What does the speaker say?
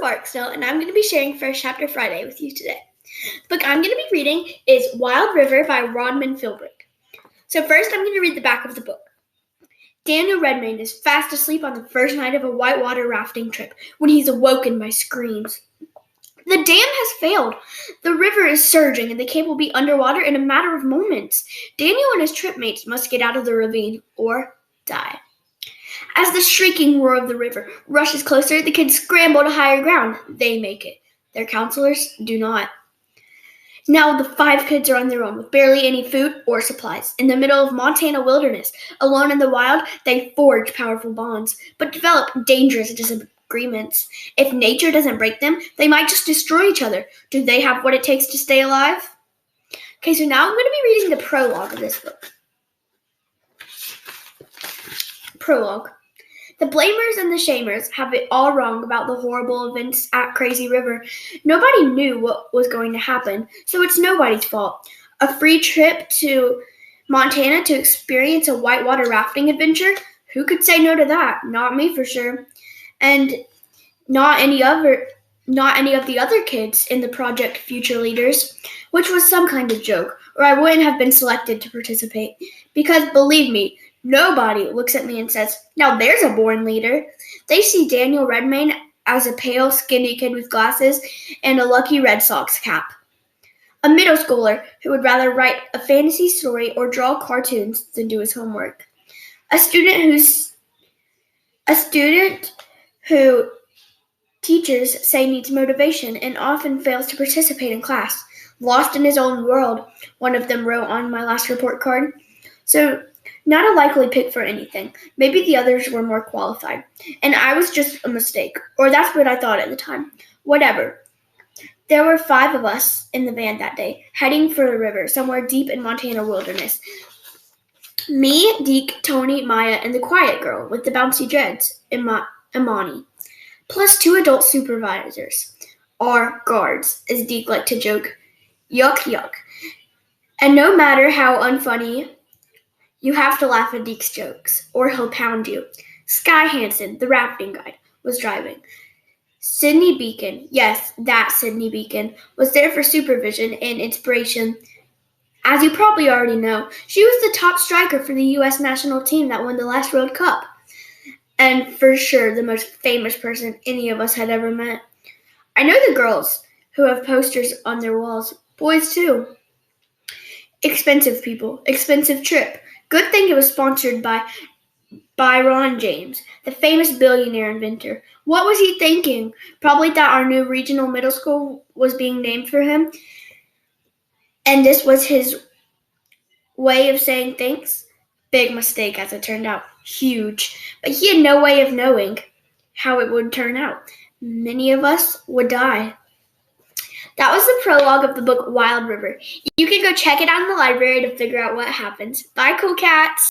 Barksdale, and I'm going to be sharing First Chapter Friday with you today. The book I'm going to be reading is Wild River by Rodman Philbrick. So first, I'm going to read the back of the book. Daniel Redmayne is fast asleep on the first night of a whitewater rafting trip when he's awoken by screams. The dam has failed. The river is surging, and the camp will be underwater in a matter of moments. Daniel and his tripmates must get out of the ravine or die. As the shrieking roar of the river rushes closer, the kids scramble to higher ground. They make it. Their counselors do not. Now the 5 kids are on their own with barely any food or supplies. In the middle of Montana wilderness, alone in the wild, they forge powerful bonds, but develop dangerous disagreements. If nature doesn't break them, they might just destroy each other. Do they have what it takes to stay alive? Okay, so now I'm going to be reading the prologue of this book. Prologue. The blamers and the shamers have it all wrong about the horrible events at Crazy River. Nobody knew what was going to happen, so it's nobody's fault. A free trip to Montana to experience a whitewater rafting adventure? Who could say no to that? Not me for sure. And not any of the other kids in the project Future Leaders, which was some kind of joke, or I wouldn't have been selected to participate. Because believe me, nobody looks at me and says, now there's a born leader. They see Daniel Redmayne as a pale, skinny kid with glasses and a lucky Red Sox cap. A middle schooler who would rather write a fantasy story or draw cartoons than do his homework. A student who teachers say needs motivation and often fails to participate in class. Lost in his own world, one of them wrote on my last report card. So, not a likely pick for anything. Maybe the others were more qualified, and I was just a mistake, or that's what I thought at the time. Whatever. There were 5 of us in the van that day, heading for the river, somewhere deep in Montana wilderness. Me, Deke, Tony, Maya, and the quiet girl with the bouncy dreads, Imani, plus 2 adult supervisors, or guards, as Deke liked to joke. Yuck, yuck. And no matter how unfunny, you have to laugh at Deke's jokes, or he'll pound you. Sky Hansen, the rafting guide, was driving. Sydney Beacon, yes, that Sydney Beacon, was there for supervision and inspiration. As you probably already know, she was the top striker for the U.S. national team that won the last World Cup. And for sure, the most famous person any of us had ever met. I know the girls who have posters on their walls. Boys, too. Expensive people. Expensive trip. Good thing it was sponsored by Ron James, the famous billionaire inventor. What was he thinking? Probably that our new regional middle school was being named for him. And this was his way of saying thanks? Big mistake, as it turned out. Huge. But he had no way of knowing how it would turn out. Many of us would die. That was the prologue of the book Wild River. You can go check it out in the library to figure out what happens. Bye, cool cats!